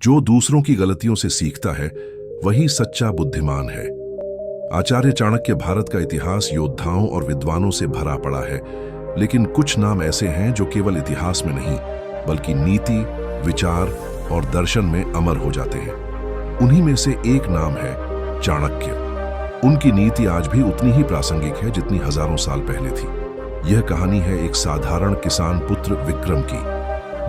जो दूसरों की गलतियों से सीखता है वही सच्चा बुद्धिमान है। आचार्य चाणक्य भारत का इतिहास योद्धाओं और विद्वानों से भरा पड़ा है, लेकिन कुछ नाम ऐसे हैं जो केवल इतिहास में नहीं बल्कि नीति, विचार और दर्शन में अमर हो जाते हैं। उन्हीं में से एक नाम है चाणक्य। उनकी नीति आज भी उतनी ही प्रासंगिक है जितनी हजारों साल पहले थी। यह कहानी है एक साधारण किसान पुत्र विक्रम की,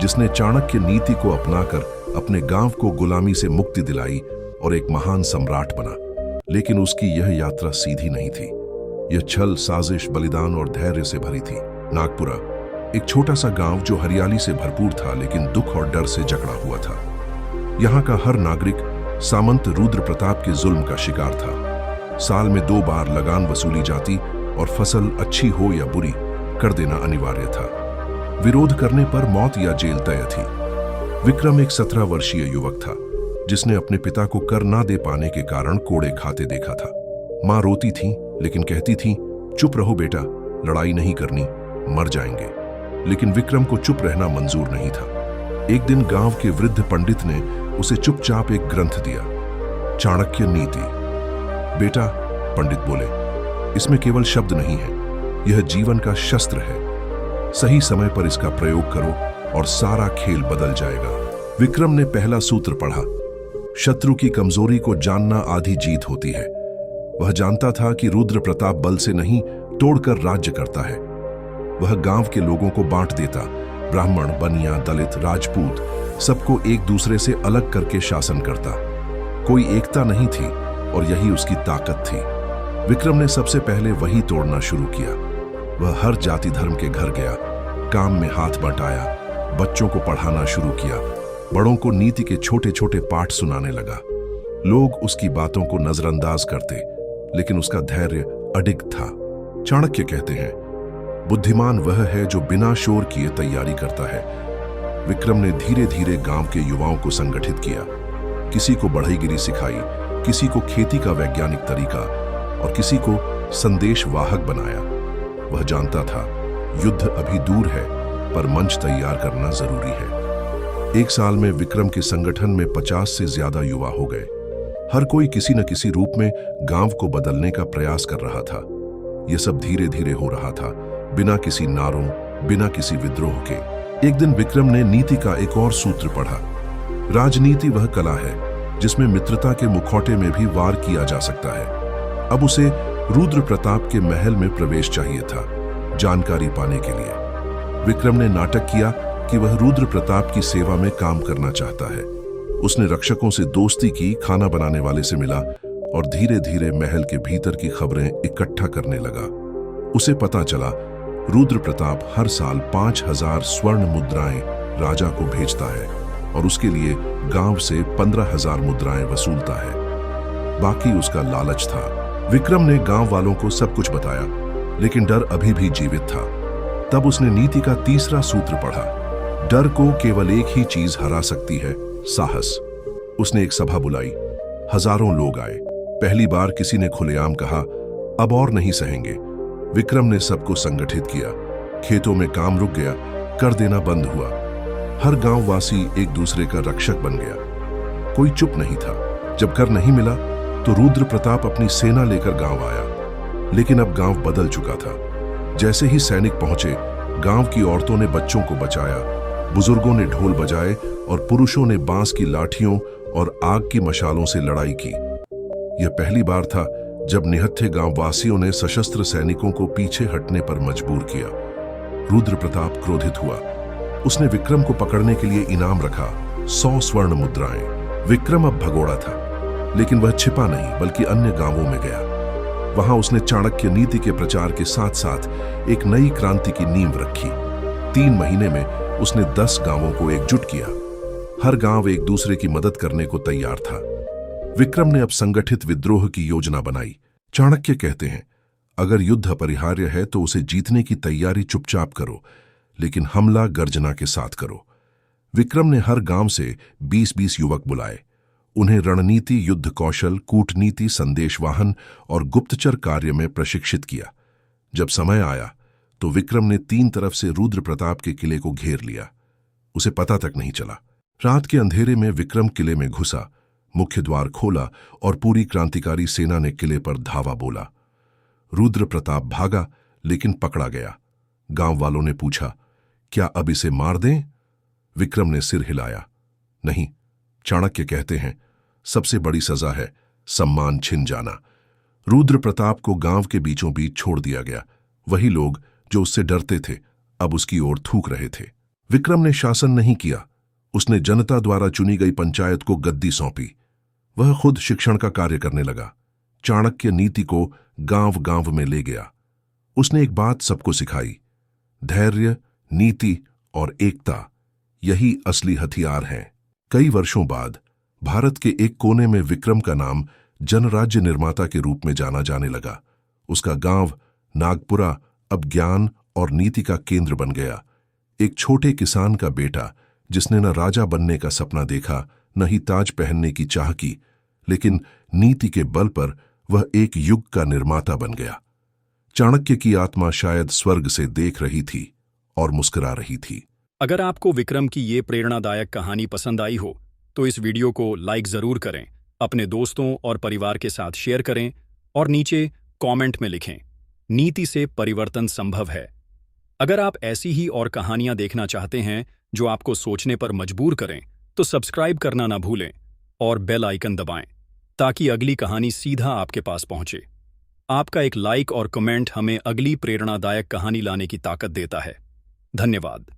जिसने चाणक्य नीति को अपनाकर अपने गांव को गुलामी से मुक्ति दिलाई और एक महान सम्राट बना। लेकिन उसकी यह यात्रा सीधी नहीं थी। यह छल, साजिश, बलिदान और धैर्य से भरी थी। नागपुरा, एक छोटा सा गांव जो हरियाली से भरपूर था लेकिन दुख और डर से जकड़ा हुआ था। यहाँ का हर नागरिक सामंत रुद्र प्रताप के जुल्म का शिकार था। साल में 2 बार लगान वसूली जाती और फसल अच्छी हो या बुरी कर देना अनिवार्य था। विरोध करने पर मौत या जेल तय थी। विक्रम एक 17 वर्षीय युवक था जिसने अपने पिता को कर ना दे पाने के कारण कोड़े खाते देखा था। माँ रोती थी लेकिन कहती थी, चुप रहो बेटा, लड़ाई नहीं करनी, मर जाएंगे। लेकिन विक्रम को चुप रहना मंजूर नहीं था। एक दिन गांव के वृद्ध पंडित ने उसे चुपचाप एक ग्रंथ दिया, चाणक्य नीति। बेटा, पंडित बोले, इसमें केवल शब्द नहीं है, यह जीवन का शस्त्र है। सही समय पर इसका प्रयोग करो और सारा खेल बदल जाएगा। विक्रम ने पहला सूत्र पढ़ा, शत्रु की कमजोरी को जानना आधी जीत होती है। वह जानता था कि रुद्र प्रताप बल से नहीं, तोड़कर राज्य करता है। वह गांव के लोगों को बांट देता, ब्राह्मण, बनिया, दलित, राजपूत, सबको एक दूसरे से अलग करके शासन करता। कोई एकता नहीं थी और यही उसकी ताकत थी। विक्रम ने सबसे पहले वही तोड़ना शुरू किया। वह हर जाति धर्म के घर गया, काम में हाथ बंटाया, बच्चों को पढ़ाना शुरू किया, बड़ों को नीति के छोटे छोटे पाठ सुनाने लगा। लोग उसकी बातों को नजरअंदाज करते, लेकिन उसका धैर्य अडिग था। चाणक्य कहते हैं, बुद्धिमान वह है जो बिना शोर किए तैयारी करता है। विक्रम ने धीरे धीरे गांव के युवाओं को संगठित किया। किसी को बढ़ईगिरी सिखाई, किसी को खेती का वैज्ञानिक तरीका और किसी को संदेशवाहक बनाया। वह जानता था युद्ध अभी दूर है, पर मंच तैयार करना जरूरी है। एक साल में विक्रम के संगठन में 50 से ज्यादा युवा हो गए। हर कोई किसी न किसी रूप में गांव को बदलने का प्रयास कर रहा था। यह सब धीरे धीरे हो रहा था, बिना किसी नारों, बिना किसी विद्रोह के। एक दिन विक्रम ने नीति का एक और सूत्र पढ़ा, राजनीति वह कला है जिसमें मित्रता के मुखौटे में भी वार किया जा सकता है। अब उसे रुद्र प्रताप के महल में प्रवेश चाहिए था, जानकारी पाने के लिए। विक्रम ने नाटक किया कि वह रुद्र प्रताप की सेवा में काम करना चाहता है। उसने रक्षकों से दोस्ती की, खाना बनाने वाले से मिला और धीरे धीरे महल के भीतर की खबरें इकट्ठा करने लगा। उसे पता चला रुद्र प्रताप हर साल 5000 स्वर्ण मुद्राएं राजा को भेजता है और उसके लिए गांव से 15,000 मुद्राएं वसूलता है। बाकी उसका लालच था। विक्रम ने गांव वालों को सब कुछ बताया, लेकिन डर अभी भी जीवित था। तब उसने नीति का तीसरा सूत्र पढ़ा, डर को केवल एक ही चीज हरा सकती है, साहस। उसने एक सभा बुलाई, हजारों लोग आए। पहली बार किसी ने खुलेआम कहा, अब और नहीं सहेंगे। विक्रम ने सबको संगठित किया। खेतों में काम रुक गया, कर देना बंद हुआ। हर गांववासी एक दूसरे का रक्षक बन गया। कोई चुप नहीं था। जब कर नहीं मिला तो रुद्र प्रताप अपनी सेना लेकर गांव आया। लेकिन अब गांव बदल चुका था। जैसे ही सैनिक पहुंचे, गांव की औरतों ने बच्चों को बचाया, बुजुर्गों ने ढोल बजाए और पुरुषों ने बांस की लाठियों और आग की मशालों से लड़ाई की। यह पहली बार था जब निहत्थे गांववासियों ने सशस्त्र सैनिकों को पीछे हटने पर मजबूर किया। रुद्र प्रताप क्रोधित हुआ। उसने विक्रम को पकड़ने के लिए इनाम रखा, 100 स्वर्ण मुद्राएं। विक्रम अब भगोड़ा था, लेकिन वह छिपा नहीं बल्कि अन्य गांवों में गया। वहां उसने चाणक्य नीति के प्रचार के साथ साथ एक नई क्रांति की नींव रखी। 3 महीने में उसने 10 गांवों को एकजुट किया। हर गांव एक दूसरे की मदद करने को तैयार था। विक्रम ने अब संगठित विद्रोह की योजना बनाई। चाणक्य कहते हैं, अगर युद्ध अपरिहार्य है तो उसे जीतने की तैयारी चुपचाप करो, लेकिन हमला गर्जना के साथ करो। विक्रम ने हर गांव से 20-20 युवक बुलाए। उन्हें रणनीति, युद्ध कौशल, कूटनीति, संदेशवाहन और गुप्तचर कार्य में प्रशिक्षित किया। जब समय आया तो विक्रम ने 3 तरफ से रुद्र प्रताप के किले को घेर लिया। उसे पता तक नहीं चला। रात के अंधेरे में विक्रम किले में घुसा, मुख्य द्वार खोला और पूरी क्रांतिकारी सेना ने किले पर धावा बोला। रुद्र प्रताप भागा, लेकिन पकड़ा गया। गांव वालों ने पूछा, क्या अब इसे मार दें? विक्रम ने सिर हिलाया, नहीं। चाणक्य कहते हैं, सबसे बड़ी सजा है सम्मान छिन जाना। रुद्र प्रताप को गांव के बीचों बीच छोड़ दिया गया। वही लोग जो उससे डरते थे अब उसकी ओर थूक रहे थे। विक्रम ने शासन नहीं किया, उसने जनता द्वारा चुनी गई पंचायत को गद्दी सौंपी। वह खुद शिक्षण का कार्य करने लगा। चाणक्य नीति को गांव गांव में ले गया। उसने एक बात सबको सिखाई, धैर्य, नीति और एकता, यही असली हथियार हैं। कई वर्षों बाद भारत के एक कोने में विक्रम का नाम जनराज्य निर्माता के रूप में जाना जाने लगा। उसका गांव नागपुरा अब ज्ञान और नीति का केंद्र बन गया। एक छोटे किसान का बेटा जिसने न राजा बनने का सपना देखा, न ही ताज पहनने की चाह की, लेकिन नीति के बल पर वह एक युग का निर्माता बन गया। चाणक्य की आत्मा शायद स्वर्ग से देख रही थी और मुस्कुरा रही थी। अगर आपको विक्रम की ये प्रेरणादायक कहानी पसंद आई हो तो इस वीडियो को लाइक जरूर करें, अपने दोस्तों और परिवार के साथ शेयर करें और नीचे कमेंट में लिखें, नीति से परिवर्तन संभव है। अगर आप ऐसी ही और कहानियां देखना चाहते हैं जो आपको सोचने पर मजबूर करें, तो सब्सक्राइब करना ना भूलें और बेल आइकन दबाएं ताकि अगली कहानी सीधा आपके पास पहुंचे। आपका एक लाइक और कमेंट हमें अगली प्रेरणादायक कहानी लाने की ताकत देता है। धन्यवाद।